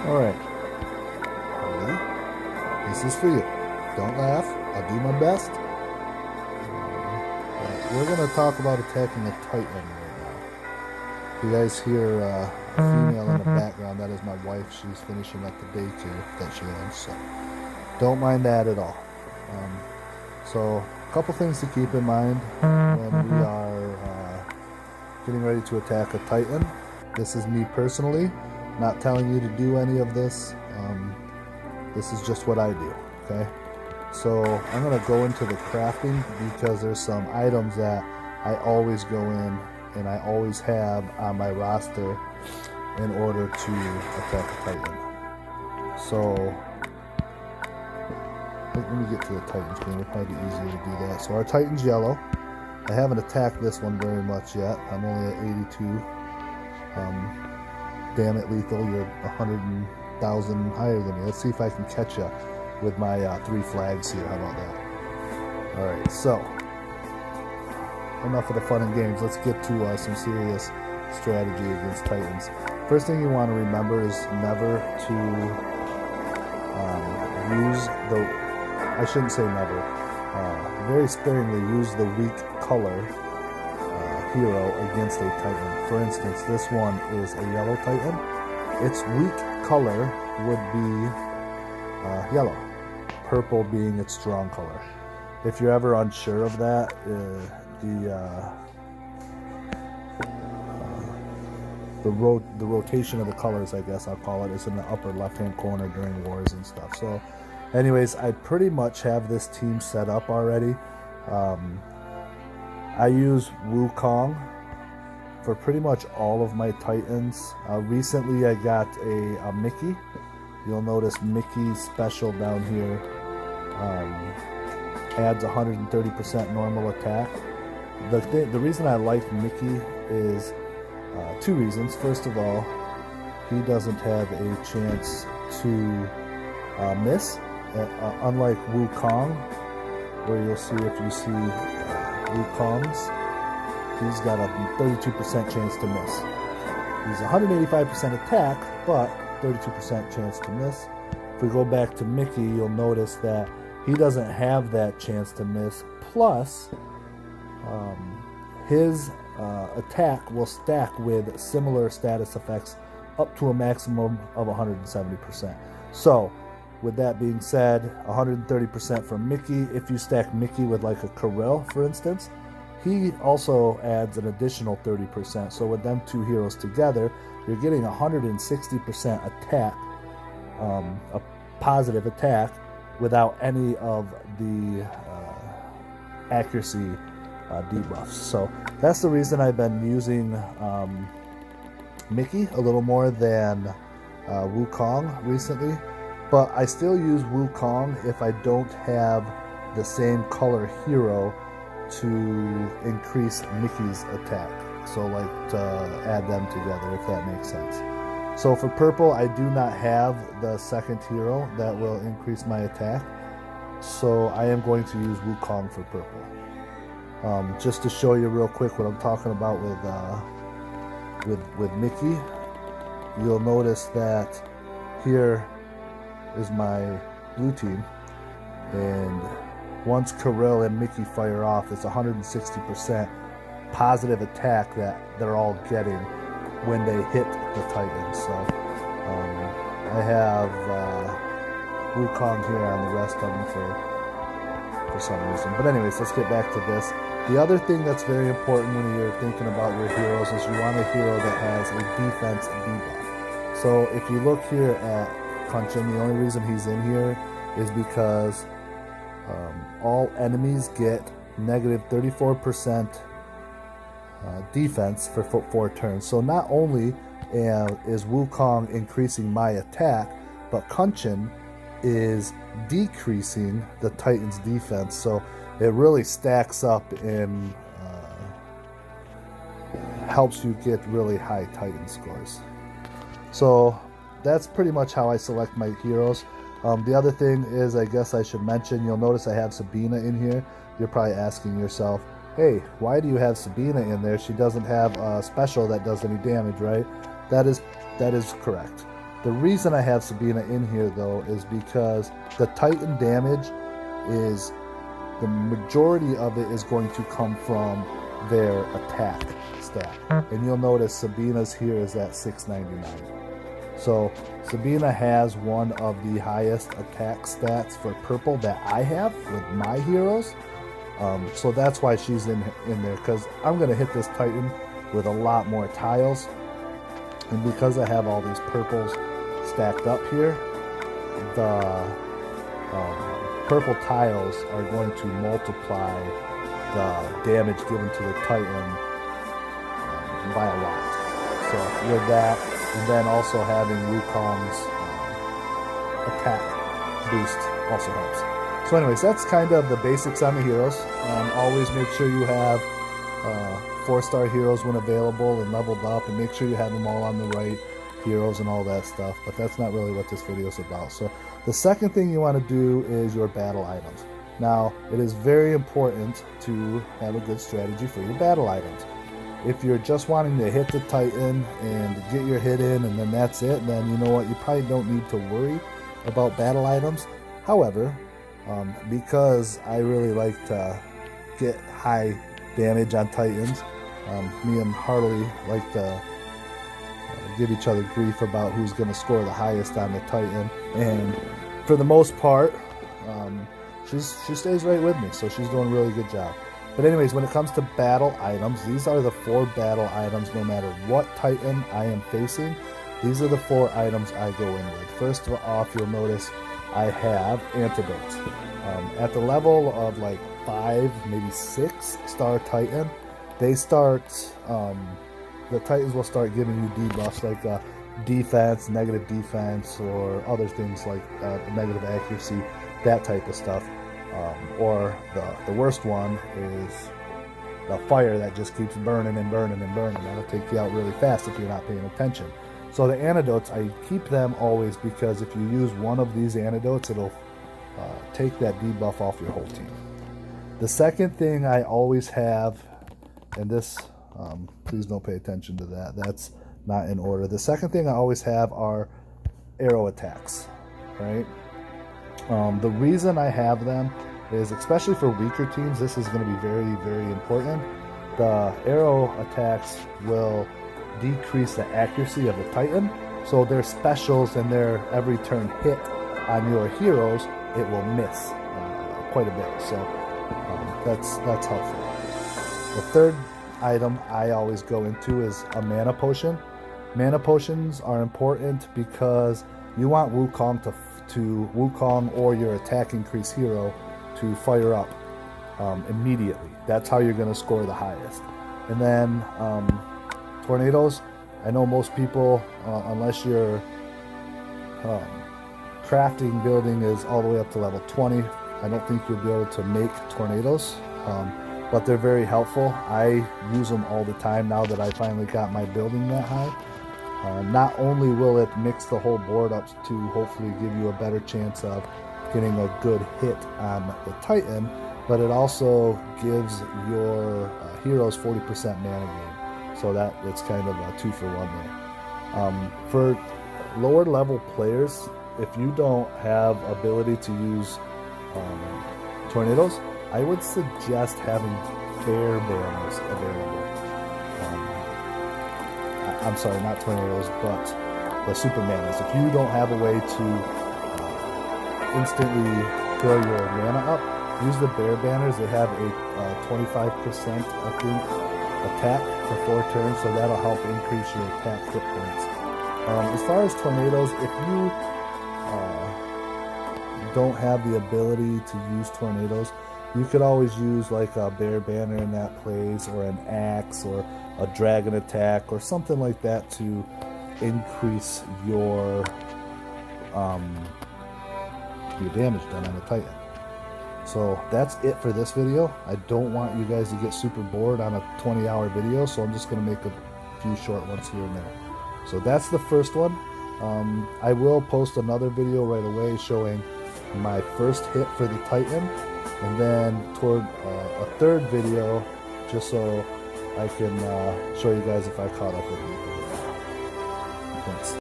Alright, Holly, this is for you. Don't laugh. I'll do my best. We're going to talk about attacking a Titan right now. You guys hear a female in the background. That is my wife. She's finishing up the daycare that she owns. So don't mind that at all. So a couple things to keep in mind when we are getting ready to attack a Titan. This is me personally, not telling you to do any of this. This is just what I do, okay? So I'm going to go into the crafting because there's some items that I always go in and I always have on my roster in order to attack a Titan. So let me get to the Titan screen. It'll probably be easier to do that. So our Titan's yellow. I haven't attacked this one very much yet. I'm only at 82. Damn it, Lethal, you're 100,000 higher than me. Let's see if I can catch you with my 3 flags here. How about that? Alright, so enough of the fun and games. Let's get to some serious strategy against Titans. First thing you want to remember is never to use the, I shouldn't say never, very sparingly use the weak color hero against a Titan. For instance, this one is a yellow Titan. Its weak color would be yellow, purple being its strong color. If you're ever unsure of that, the rotation of the colors, I guess I'll call it, is in the upper left-hand corner during wars and stuff. So anyways, I pretty much have this team set up already. I use Wukong for pretty much all of my Titans. Recently I got a Mickey. You'll notice Mickey's special down here adds 130% normal attack. The reason I like Mickey is 2 reasons. First of all, he doesn't have a chance to miss, unlike Wukong, where you'll see if you see Wukong's, he's got a 32% chance to miss. He's 185% attack, but 32% chance to miss. If we go back to Mickey, you'll notice that he doesn't have that chance to miss, plus his attack will stack with similar status effects up to a maximum of 170%. So with that being said, 130% from Mickey. If you stack Mickey with like a Kirill, for instance, he also adds an additional 30%. So with them 2 heroes together, you're getting 160% attack, a positive attack, without any of the accuracy debuffs. So that's the reason I've been using Mickey a little more than Wukong recently. But I still use Wukong if I don't have the same color hero to increase Mickey's attack. So like to add them together, if that makes sense. So for purple, I do not have the second hero that will increase my attack. So I am going to use Wukong for purple. Just to show you real quick what I'm talking about with Mickey, you'll notice that here is my blue team, and once Kirill and Mickey fire off, it's 160% positive attack that they're all getting when they hit the Titans. So I have Wukong here on the rest of them for some reason. But anyways, let's get back to this. The other thing that's very important when you're thinking about your heroes is you want a hero that has a defense debuff. So if you look here at Kunchin, the only reason he's in here is because all enemies get negative 34% defense for 4 turns. So not only is Wukong increasing my attack, but Kunchin is decreasing the Titan's defense. So it really stacks up and helps you get really high Titan scores. So that's pretty much how I select my heroes. The other thing is, I guess I should mention, you'll notice I have Sabina in here. You're probably asking yourself, hey, why do you have Sabina in there? She doesn't have a special that does any damage, right? That is correct. The reason I have Sabina in here though is because the Titan damage is, the majority of it is going to come from their attack stat. And you'll notice Sabina's here is at 699. So Sabina has one of the highest attack stats for purple that I have with my heroes. So that's why she's in there, because I'm going to hit this Titan with a lot more tiles. And because I have all these purples stacked up here, the purple tiles are going to multiply the damage given to the Titan by a lot. So with that, and then also having Wukong's attack boost also helps. So anyways, that's kind of the basics on the heroes. Always make sure you have 4-star heroes when available and leveled up, and make sure you have them all on the right heroes and all that stuff. But that's not really what this video is about. So the second thing you want to do is your battle items. Now, it is very important to have a good strategy for your battle items. If you're just wanting to hit the Titan and get your hit in and then that's it, then you know what, you probably don't need to worry about battle items. However, because I really like to get high damage on Titans, me and Harley like to give each other grief about who's going to score the highest on the Titan, and for the most part, she stays right with me, so she's doing a really good job. But anyways, when it comes to battle items, these are the 4 battle items no matter what Titan I am facing. These are the 4 items I go in with. First off, you'll notice I have antidotes. At the level of like 5, maybe 6-star Titan, they start, the Titans will start giving you debuffs like defense, negative defense, or other things like negative accuracy, that type of stuff. Or the worst one is the fire that just keeps burning and burning and burning. That'll take you out really fast if you're not paying attention. So the antidotes, I keep them always, because if you use one of these antidotes, it'll take that debuff off your whole team. The second thing I always have, and this, please don't pay attention to that, that's not in order. The second thing I always have are arrow attacks, right? The reason I have them is, especially for weaker teams, this is going to be very, very important. The arrow attacks will decrease the accuracy of the Titan, so their specials and their every turn hit on your heroes, it will miss quite a bit. So that's helpful. The third item I always go into is a mana potion. Mana potions are important because you want Wukong to Wukong or your attack increase hero to fire up immediately. That's how you're going to score the highest. And then tornadoes. I know most people, unless your crafting building is all the way up to level 20, I don't think you'll be able to make tornadoes, but they're very helpful. I use them all the time now that I finally got my building that high. Not only will it mix the whole board up to hopefully give you a better chance of getting a good hit on the Titan, but it also gives your heroes 40% mana gain. So that it's kind of a 2-for-1 there. For lower level players, if you don't have ability to use tornadoes, I would suggest having bear banners available. I'm sorry, not tornadoes, but the super manas. If you don't have a way to instantly fill your mana up, use the bear banners. They have a 25%, I think, attack for 4 turns, so that'll help increase your attack hit points. As far as tornadoes, if you don't have the ability to use tornadoes, you could always use like a bear banner in that place, or an axe, or a dragon attack, or something like that to increase your damage done on the Titan. So that's it for this video. I don't want you guys to get super bored on a 20-hour video, so I'm just going to make a few short ones here and there. So that's the first one. I will post another video right away showing my first hit for the Titan, and then toward a third video just so I can show you guys if I caught up with you.